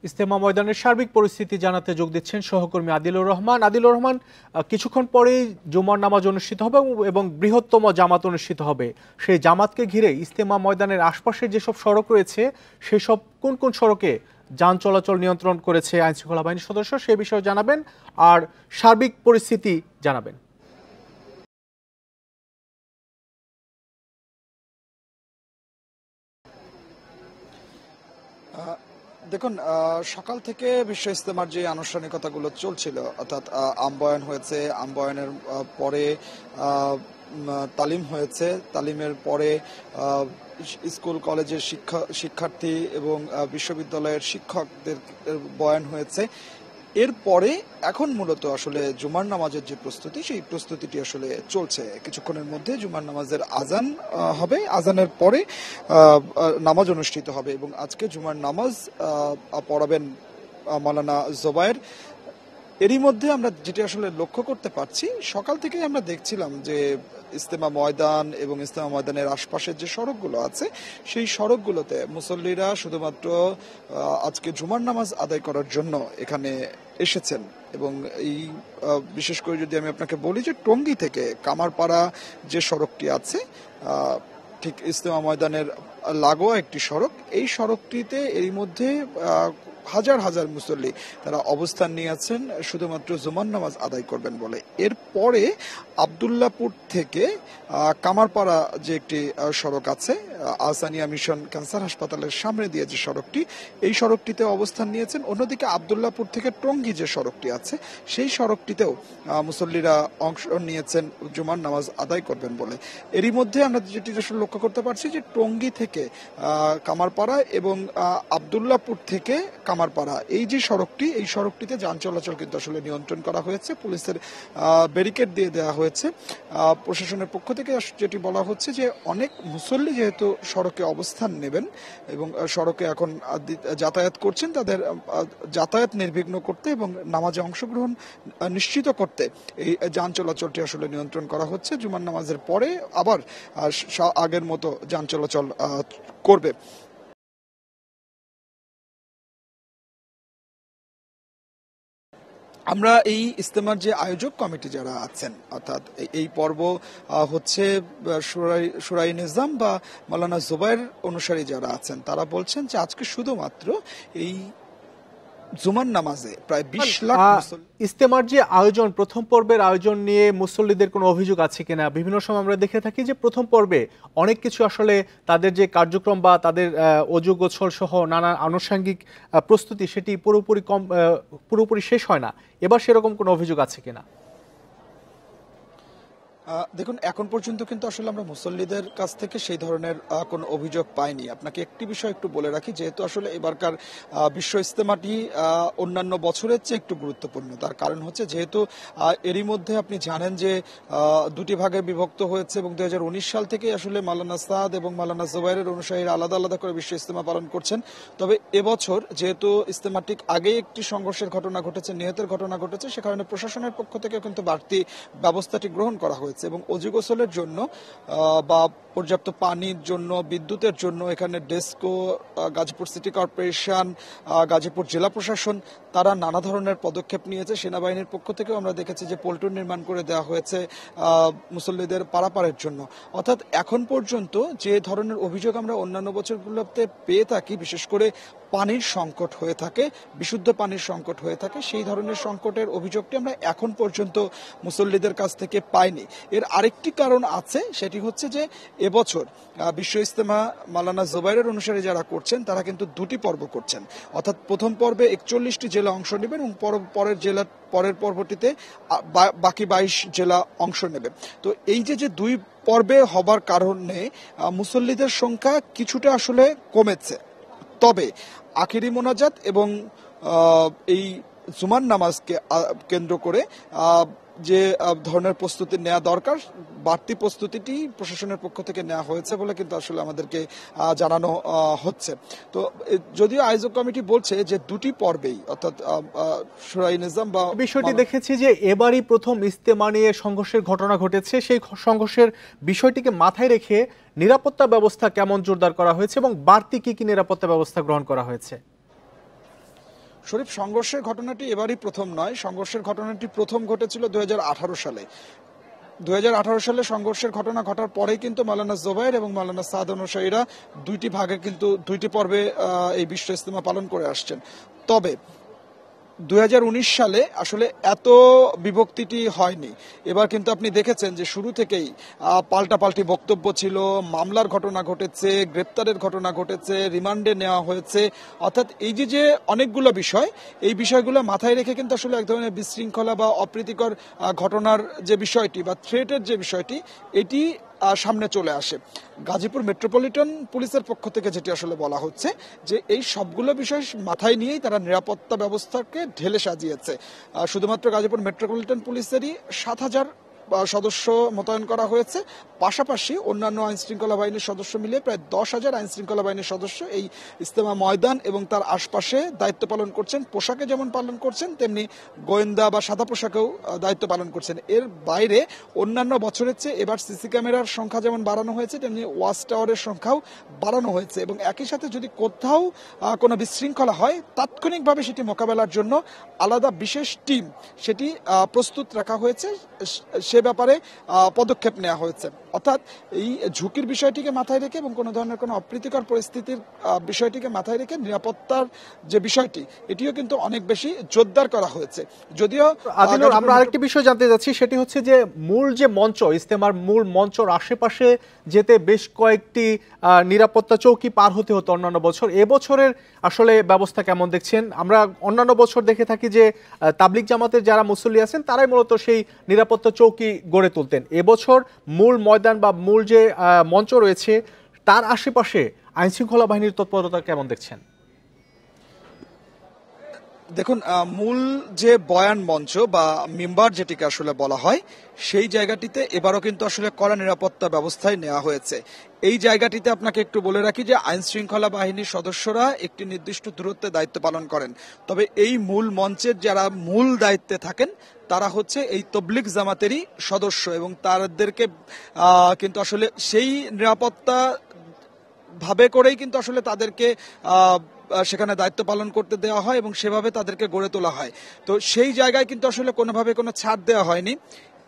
ইজতেমা ময়দানের সার্বিক পরিস্থিতি জানাতে যোগ দিচ্ছেন সহকর্মী আদিলুর রহমান। আদিলুর রহমান, কিছুক্ষণ পরেই জুমার নামাজ অনুষ্ঠিত হবে এবং বৃহত্তম জামাত অনুষ্ঠিত হবে। সেই জামাতকে ঘিরে ইজতেমা ময়দানের আশপাশের যেসব সড়ক রয়েছে সেসব কোন কোন সড়কে যান চলাচল নিয়ন্ত্রণ করেছে আইনশৃঙ্খলা বাহিনীর সদস্য, সে বিষয়ে জানাবেন আর সার্বিক পরিস্থিতি জানাবেন। দেখুন, সকাল থেকে বিশ্ব ইজতেমার যে আনুষ্ঠানিকতাগুলো চলছিল, অর্থাৎ আম্বয়ান হয়েছে, আম্বয়ানের পরে তালিম হয়েছে, তালিমের পরে স্কুল কলেজের শিক্ষার্থী এবং বিশ্ববিদ্যালয়ের শিক্ষকদের বয়ান হয়েছে। এরপরে এখন মূলত আসলে জুমার নামাজের যে প্রস্তুতি, সেই প্রস্তুতিটি আসলে চলছে। কিছুক্ষণের মধ্যে জুমার নামাজের আজান হবে, আজানের পরে নামাজ অনুষ্ঠিত হবে এবং আজকে জুমার নামাজ পড়াবেন মাওলানা জোবায়ের। এরই মধ্যে আমরা যেটি আসলে লক্ষ্য করতে পারছি, সকাল থেকেই আমরা দেখছিলাম যে ইজতেমা ময়দান এবং ইজতেমা ময়দানের আশপাশের যে সড়কগুলো আছে, সেই সড়কগুলোতে মুসল্লিরা শুধুমাত্র আজকে জুমার নামাজ আদায় করার জন্য এখানে এসেছেন। এবং এই বিশেষ করে যদি আমি আপনাকে বলি যে টঙ্গী থেকে কামারপাড়া যে সড়কটি আছে, ঠিক ইজতেমা ময়দানের লাগোয়া একটি সড়ক, এই সড়কটিতে এরই মধ্যে হাজার হাজার মুসল্লি তারা অবস্থান নিয়েছেন শুধুমাত্র জুমার নামাজ আদায় করবেন বলে। এরপরে আবদুল্লাপুর থেকে কামারপাড়া যে একটি সড়ক আছে, আহসানিয়া মিশন ক্যান্সার হাসপাতালের সামনে দিয়ে যে সড়কটি, এই সড়কটিতে অবস্থান নিয়েছেন। অন্যদিকে আবদুল্লাপুর থেকে টঙ্গী যে সড়কটি আছে, সেই সড়কটিতেও মুসল্লিরা অংশ নিয়েছেন জুমার নামাজ আদায় করবেন বলে। এরই মধ্যে আমরা যেটি আসলে লক্ষ্য করতে পারছি যে টঙ্গী থেকে কামারপাড়া এবং আবদুল্লাপুর থেকে কামারপাড়া এই যে সড়কটি, এই সড়কটিতে যান চলাচল কিন্তু আসলে নিয়ন্ত্রণ করা হয়েছে, পুলিশের ব্যারিকেড দিয়ে দেওয়া হয়েছে। প্রশাসনের পক্ষ থেকে যেটি বলা হচ্ছে যে অনেক মুসল্লি যেহেতু সড়কে অবস্থান নেবেন এবং সড়কে এখন যাতায়াত করছেন, তাদের যাতায়াত নির্বিঘ্ন করতে এবং নামাজে অংশগ্রহণ নিশ্চিত করতে এই যান চলাচলটি আসলে নিয়ন্ত্রণ করা হচ্ছে। জুমার নামাজের পরে আবার আগের মতো যান চলাচল করবে। আমরা এই ইজতেমার যে আয়োজক কমিটি যারা আছেন, অর্থাৎ এই পর্ব হচ্ছে শুরাই নিজাম বা মাওলানা জোবায়ের অনুসারী যারা আছেন, তারা বলছেন যে আজকে শুধুমাত্র এই জুমার নামাজে প্রায় 20 লাখ ইজতেমার যে আয়োজন, প্রথম পর্বের আয়োজন নিয়ে মুসল্লিদের কোনো অভিযোগ আছে কিনা? বিভিন্ন সময় আমরা দেখে থাকি যে প্রথম পর্বে অনেক কিছু আসলে তাদের যে কার্যক্রম বা তাদের অজু গোছল সহ নানা আনুষঙ্গিক প্রস্তুতি, সেটি পুরোপুরি শেষ হয় না। এবার সেরকম কোনো অভিযোগ আছে কিনা? দেখুন, এখন পর্যন্ত কিন্তু আসলে আমরা মুসল্লিদের কাছ থেকে সেই ধরনের কোনো অভিযোগ পাইনি। আপনাকে একটি বিষয় একটু বলে রাখি, যেহেতু আসলে এবারকার বিশ্ব ইজতেমাটি অন্যান্য বছরের চেয়ে একটু গুরুত্বপূর্ণ। তার কারণ হচ্ছে যেহেতু এরই মধ্যে আপনি জানেন যে দুটি ভাগে বিভক্ত হয়েছে এবং 2019 সাল থেকে আসলে মাওলানা সাদ এবং মাওলানা জোবায়ের অনুসারীরা আলাদা আলাদা করে বিশ্ব ইজতেমা পালন করছেন। তবে এবছর যেহেতু ইজতেমাটিক আগেই একটি সংঘর্ষের ঘটনা ঘটেছে, নিহতের ঘটনা ঘটেছে, সে কারণে প্রশাসনের পক্ষ থেকে কিন্তু বাড়তি ব্যবস্থাটি গ্রহণ করা হয়েছে এবং অজু গোসলের জন্য বা পর্যাপ্ত পানির জন্য, বিদ্যুতের জন্য এখানে ডেস্কো, গাজীপুর সিটি কর্পোরেশন, গাজীপুর জেলা প্রশাসন তারা নানা ধরনের পদক্ষেপ নিয়েছে। সেনাবাহিনীর পক্ষ থেকেও আমরা দেখেছি যে পল্টন নির্মাণ করে দেওয়া হয়েছে মুসল্লিদের পারাপারের জন্য। অর্থাৎ এখন পর্যন্ত যে ধরনের অভিযোগ আমরা অন্যান্য বছরগুলোতে পেয়ে থাকি, বিশেষ করে পানির সংকট হয়ে থাকে, বিশুদ্ধ পানির সংকট হয়ে থাকে, সেই ধরনের সংকটের অভিযোগটি আমরা এখন পর্যন্ত মুসল্লিদের কাছ থেকে পাইনি। এর আরেকটি কারণ আছে, সেটি হচ্ছে যে এবছর বিশ্ব ইজতেমা মাওলানা জোবায়ের অনুসারী যারা করছেন, তারা কিন্তু দুটি পর্ব করছেন। অর্থাৎ প্রথম পর্বে 41টি জেলা অংশ নেবেন এবং পরের পর্বটিতে বাকি 22 জেলা অংশ নেবে। তো এই যে দুই পর্বে হবার কারণে মুসল্লিদের সংখ্যা কিছুটা আসলে কমেছে। তবে আখিরি মোনাজাত এবং এই জুমার নামাজকে কেন্দ্র করে যে ধরনের প্রস্তুতি নেওয়া দরকার, বাড়তি প্রস্তুতিটি প্রশাসনের পক্ষ থেকে নেওয়া হয়েছে বলে কিন্তু আসলে আমাদেরকে জানানো হচ্ছে। তো যদিও আয়োজক কমিটি বলছে যে দুটি পর্বেই, অর্থাৎ শুরাই নিজাম বা বিষয়টি দেখেছি যে এবারই প্রথম ইজতেমা নিয়ে সংঘর্ষের ঘটনা ঘটেছে, সেই সংঘর্ষের বিষয়টিকে মাথায় রেখে নিরাপত্তা ব্যবস্থা কেমন জোরদার করা হয়েছে এবং বাড়তি কি কি নিরাপত্তা ব্যবস্থা গ্রহণ করা হয়েছে? শরীফ, সংঘর্ষের ঘটনাটি এবারই প্রথম নয়। সংঘর্ষের ঘটনাটি প্রথম ঘটেছিল 2018 সালে। 2018 সালে সংঘর্ষের ঘটনা ঘটার পরেই কিন্তু মাওলানা জোবায়ের এবং মাওলানা সাদ অনুসারীরা দুইটি ভাগে কিন্তু দুইটি পর্বে এই বিশ্ব ইজতেমা পালন করে আসছেন। তবে 2019 সালে আসলে এত বিভক্তিটি হয়নি। এবার কিন্তু আপনি দেখেছেন যে শুরু থেকেই পাল্টাপাল্টি বক্তব্য ছিল, মামলার ঘটনা ঘটেছে, গ্রেপ্তারের ঘটনা ঘটেছে, রিমান্ডে নেওয়া হয়েছে। অর্থাৎ এই যে অনেকগুলো বিষয়, এই বিষয়গুলো মাথায় রেখে কিন্তু আসলে এক ধরনের বিশৃঙ্খলা বা অপ্রীতিকর ঘটনার যে বিষয়টি বা থ্রেটের যে বিষয়টি, এটি সামনে চলে আসে। গাজীপুর মেট্রোপলিটন পুলিশের পক্ষ থেকে যেটি আসলে বলা হচ্ছে যে এই সবগুলো বিষয় মাথায় নিয়েই তারা নিরাপত্তা ব্যবস্থাকে ঢেলে সাজিয়েছে। শুধুমাত্র গাজীপুর মেট্রোপলিটন পুলিশেরই 7,000 সদস্য মোতায়েন করা হয়েছে। পাশাপাশি অন্যান্য আইন শৃঙ্খলা বাহিনীর সদস্য মিলিয়ে প্রায় 10,000 আইন শৃঙ্খলা বাহিনীর সদস্য এই ইজতেমা ময়দান এবং তার আশপাশে দায়িত্ব পালন করছেন। পোশাকে যেমন পালন করছেন, তেমনি গোয়েন্দা বা সাদা পোশাকেও দায়িত্ব পালন করছেন। এর বাইরে অন্যান্য বছরের চেয়ে এবার সিসি ক্যামেরার সংখ্যা যেমন বাড়ানো হয়েছে, তেমনি ওয়াচ টাওয়ারের সংখ্যাও বাড়ানো হয়েছে এবং একই সাথে যদি কোথাও কোনো বিশৃঙ্খলা হয়, তাৎক্ষণিকভাবে সেটি মোকাবেলার জন্য আলাদা বিশেষ টিম সেটি প্রস্তুত রাখা হয়েছে। সে ব্যাপারে পদক্ষেপ নেওয়া হয়েছে। অর্থাৎ এই ঝুঁকির বিষয়টিকে মাথায় রেখে এবং কোনো ধরনের কোনো অপ্রীতিকর পরিস্থিতির বিষয়টিকে মাথায় রেখে নিরাপত্তার যে বিষয়টি, এটিও কিন্তু অনেক বেশি জোরদার করা হয়েছে। যদিও আমরা আরেকটি বিষয় জানতে যাচ্ছি, সেটি হচ্ছে যে মূল যে মঞ্চ, ইজতেমার মূল মঞ্চর আশেপাশে যেতে বেশ কয়েকটি নিরাপত্তা চৌকি পার হতে হতো অন্যান্য বছর। এবছরের আসলে ব্যবস্থা কেমন দেখছেন? আমরা অন্যান্য বছর দেখে থাকি যে তাবলিগ জামাতের যারা মুসল্লি আছেন তারাই মূলত সেই নিরাপত্তা চৌকি গড়ে তুলতেন। এবছর মূল ময়দান বা মূল যে মঞ্চ রয়েছে তার আশেপাশে আইনশৃঙ্খলা বাহিনীর তৎপরতা কেমন দেখছেন? দেখুন, মূল যে বয়ান মঞ্চ বা মিম্বার যেটিকে আসলে বলা হয়, সেই জায়গাটিতে এবারও কিন্তু আসলে কড়া নিরাপত্তা ব্যবস্থায় নেওয়া হয়েছে। এই জায়গাটিতে আপনাকে একটু বলে রাখি যে আইন শৃঙ্খলা বাহিনীর সদস্যরা একটি নির্দিষ্ট দূরত্বে দায়িত্ব পালন করেন। তবে এই মূল মঞ্চের যারা মূল দায়িত্বে থাকেন তারা হচ্ছে এই তবলিগ জামাতেরই সদস্য এবং তাদেরকে কিন্তু আসলে সেই নিরাপত্তা ভাবে করেই কিন্তু আসলে তাদেরকে সেখানে দায়িত্ব পালন করতে দেওয়া হয় এবং সেভাবে তাদেরকে গড়ে তোলা হয়। তো সেই জায়গায় কিন্তু আসলে কোনোভাবে কোনো ছাড় দেওয়া হয়নি।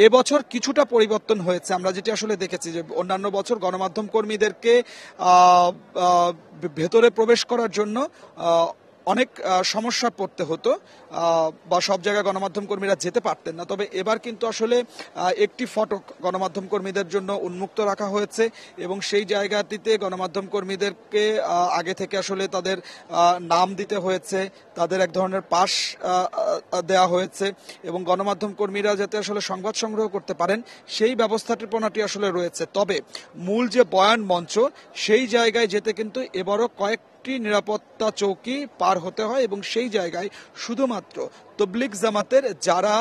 এবছর কিছুটা পরিবর্তন হয়েছে। আমরা যেটি আসলে দেখেছি যে অন্যান্য বছর গণমাধ্যম কর্মীদেরকে ভেতরে প্রবেশ করার জন্য অনেক সমস্যা পড়তে হতো বা সব জায়গায় গণমাধ্যম কর্মীরা যেতে পারতেন না। তবে এবার কিন্তু আসলে একটি ফটক গণমাধ্যম কর্মীদের জন্য উন্মুক্ত রাখা হয়েছে এবং সেই জায়গাটিতে গণমাধ্যম কর্মীদেরকে আগে থেকে আসলে তাদের নাম দিতে হয়েছে, তাদের এক ধরনের পাস দেওয়া হয়েছে এবং গণমাধ্যম কর্মীরা যাতে আসলে সংবাদ সংগ্রহ করতে পারেন সেই ব্যবস্থাপনাটি আসলে রয়েছে। তবে মূল যে বয়ান মঞ্চ, সেই জায়গায় যেতে কিন্তু এবারও কয়েকটি নিরাপত্তা চৌকি পার হতে হয় এবং সেই জায়গায় শুধুমাত্র তবলিগ জামাতের যারা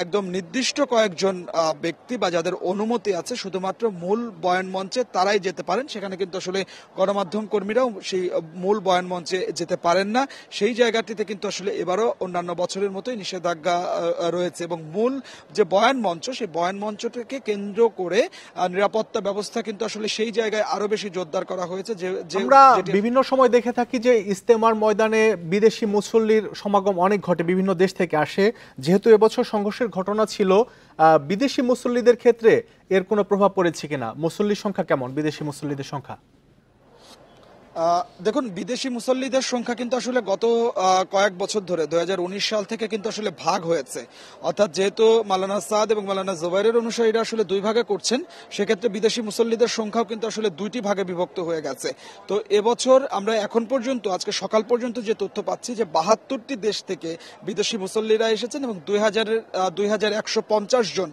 একদম নির্দিষ্ট কয়েকজন ব্যক্তি বা যাদের অনুমতি আছে শুধুমাত্র মূল বয়ান মঞ্চে তারাই যেতে পারেন। সেখানে কিন্তু আসলে গণমাধ্যম কর্মীরাও সেই মূল বয়ান মঞ্চে যেতে পারেন না। সেই জায়গাটিতে কিন্তু আসলে এবারও অন্যান্য বছরের মতোই নিষেধাজ্ঞা রয়েছে এবং মূল যে বয়ান মঞ্চ, সেই বয়ান মঞ্চটাকে কেন্দ্র করে নিরাপত্তা ব্যবস্থা কিন্তু আসলে সেই জায়গায় আরো বেশি জোরদার করা হয়েছে। আমরা বিভিন্ন সময় দেখে থাকি যে ইজতেমার ময়দানে বিদেশি মুসল্লির সমাগম অনেক ঘটে, বিভিন্ন দেশ থেকে আসে। যেহেতু এবছর সংঘর্ষের ঘটনা ছিল, বিদেশি মুসল্লিদের ক্ষেত্রে এর কোনো প্রভাব পড়েছে কিনা? মুসল্লির সংখ্যা কেমন, বিদেশি মুসল্লিদের সংখ্যা? দেখুন, বিদেশি মুসল্লিদের সংখ্যা কিন্তু আসলে গত কয়েক বছর ধরে 2019 সাল থেকে কিন্তু আসলে ভাগ হয়েছে। অর্থাৎ যেহেতু মাওলানা সাদ এবং মাওলানা জোবাইরের অনুসারীরা আসলে দুই ভাগে করছেন, সেক্ষেত্রে বিদেশি মুসল্লিদের সংখ্যাও কিন্তু আসলে দুইটি ভাগে বিভক্ত হয়ে গেছে। তো এবছর আমরা এখন পর্যন্ত আজকে সকাল পর্যন্ত যে তথ্য পাচ্ছি যে 72টি দেশ থেকে বিদেশি মুসল্লিরা এসেছেন এবং 2150 জন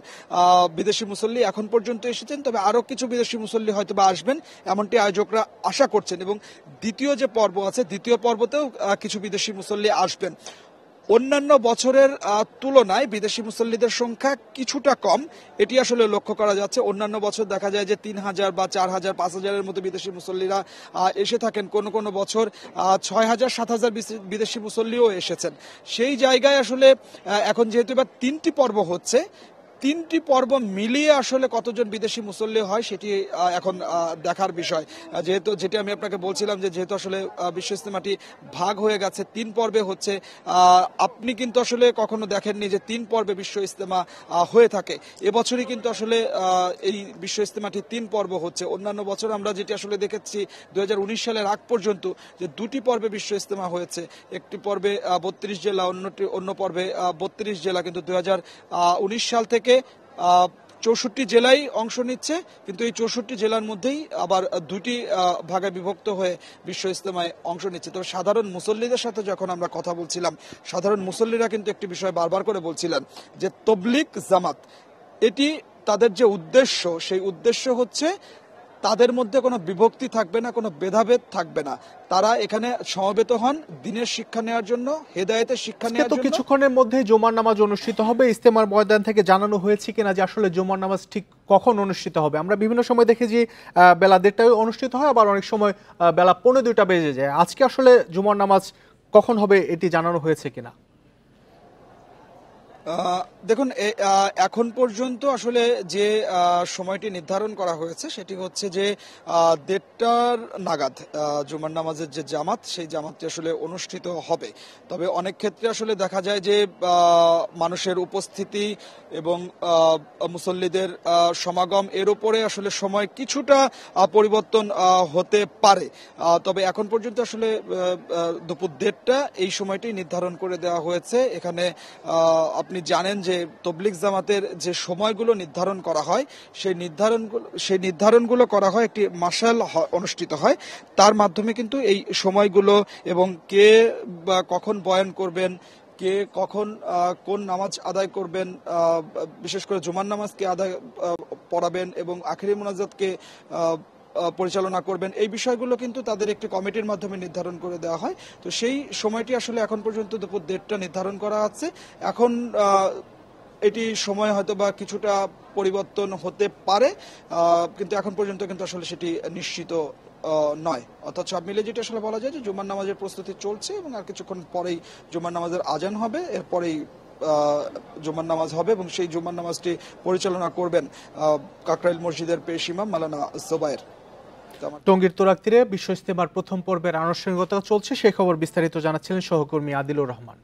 বিদেশি মুসল্লি এখন পর্যন্ত এসেছেন। তবে আরো কিছু বিদেশি মুসল্লি হয়তো বা আসবেন, এমনটি আয়োজকরা আশা করছেন এবং দ্বিতীয় যে পর্ব আছে, দ্বিতীয় পর্বতেও কিছু বিদেশি মুসল্লি আসবেন। অন্যান্য বছরের তুলনায় বিদেশি মুসল্লিদের সংখ্যা কিছুটা কম, এটি আসলে লক্ষ্য করা যাচ্ছে। অন্যান্য বছর দেখা যায় যে 3000 বা 4000 5000-এর মতো বিদেশি মুসল্লিরা এসে থাকেন। কোনো কোনো বছর 6000 7000 বিদেশি মুসল্লিও এসেছেন। সেই জায়গায় আসলে এখন যেহেতু এবার 3টি পর্ব হচ্ছে, তিনটি পর্ব মিলিয়ে আসলে কতজন বিদেশি মুসল্লি হয় সেটি এখন দেখার বিষয়। যেহেতু যেটি আমি আপনাকে বলছিলাম যে যেহেতু আসলে বিশ্ব ইজতেমাটি ভাগ হয়ে গেছে, 3 পর্বে হচ্ছে, আপনি কিন্তু আসলে কখনো দেখেননি যে 3 পর্বে বিশ্ব ইজতেমা হয়ে থাকে। এবছরই কিন্তু আসলে এই বিশ্ব ইজতেমাটি 3 পর্ব হচ্ছে। অন্যান্য বছর আমরা যেটি আসলে দেখেছি 2019 সালের আগ পর্যন্ত যে 2টি পর্বে বিশ্ব ইজতেমা হয়েছে, একটি পর্বে 32 জেলা, অন্য পর্বে 32 জেলা, কিন্তু 2019 সাল থেকে 64 জেলায় অংশ নিচ্ছে, কিন্তু এই 64 জেলার মধ্যেই আবার 2টি ভাগে বিভক্ত হয়ে বিশ্ব ইজতেমায় অংশ নিচ্ছে। তো সাধারণ মুসল্লিদের সাথে যখন আমরা কথা বলছিলাম, সাধারণ মুসল্লিরা কিন্তু একটি বিষয় বারবার করে বলছিলেন যে তবলিগ জামাত এটি তাদের যে উদ্দেশ্য, সেই উদ্দেশ্য হচ্ছে তাদের মধ্যে কোনো বিভক্তি থাকবে না, কোনো ভেদাভেদ থাকবে না। তারা এখানে সমবেত হন দিনের শিক্ষা নেওয়ার জন্য, হেদায়েতের শিক্ষা নেওয়ার জন্য। কিছুক্ষণের মধ্যে জুমার নামাজ অনুষ্ঠিত হবে। ইজতেমার ময়দান থেকে জানানো হয়েছে কিনা যে আসলে জুমার নামাজ ঠিক কখন অনুষ্ঠিত হবে? আমরা বিভিন্ন সময় দেখি যে বেলা 1:30টায় অনুষ্ঠিত হয়, আবার অনেক সময় বেলা 1:45 বেজে যায়। আজকে আসলে জুমার নামাজ কখন হবে এটি জানানো হয়েছে কিনা? দেখুন, এখন পর্যন্ত আসলে যে সময়টি নির্ধারণ করা হয়েছে সেটি হচ্ছে যে 1:30টার নাগাদ জুমার নামাজের যে জামাত, সেই জামাতটি আসলে অনুষ্ঠিত হবে। তবে অনেক ক্ষেত্রে আসলে দেখা যায় যে মানুষের উপস্থিতি এবং মুসল্লিদের সমাগম এর উপরে আসলে সময় কিছুটা পরিবর্তন হতে পারে। তবে এখন পর্যন্ত আসলে দুপুর 1:30টা এই সময়টি নির্ধারণ করে দেওয়া হয়েছে। এখানে আপনি জানেন যে তবলিগ জামাতের যে সময়গুলো নির্ধারণ করা হয়, সেই নির্ধারণগুলো করা হয় একটি মাশাল অনুষ্ঠিত হয়, তার মাধ্যমে কিন্তু এই সময়গুলো এবং কে বা কখন বয়ান করবেন, কে কখন কোন নামাজ আদায় করবেন, বিশেষ করে জুমার নামাজকে আদায় পড়াবেন এবং আখিরি মুনাজাতকে পরিচালনা করবেন, এই বিষয়গুলো কিন্তু তাদের একটি কমিটির মাধ্যমে নির্ধারণ করে দেওয়া হয়। তো সেই সময়টি আসলে এখন পর্যন্ত দুপুর 1:30টা নির্ধারণ করা আছে। এখন এটি সময় হয়তো বা কিছুটা পরিবর্তন হতে পারে, কিন্তু এখন পর্যন্ত কিন্তু আসলে সেটি নিশ্চিত নয়। অর্থাৎ সব মিলে যেটা আসলে বলা যায় যে জুমার নামাজের প্রস্তুতি চলছে এবং আর কিছুক্ষণ পরেই জুমার নামাজের আজান হবে, এরপরেই জুমার নামাজ হবে এবং সেই জুমার নামাজটি পরিচালনা করবেন কাকরাইল মসজিদের পেশ ইমাম মাওলানা জোবায়ের। টঙ্গীর তোরাক তীরে বিশ্ব ইজতেমার প্রথম পর্বের আনুষ্ঠানিকতা চলছে, সেই খবর বিস্তারিত জানাচ্ছিলেন সহকর্মী আদিলুর রহমান।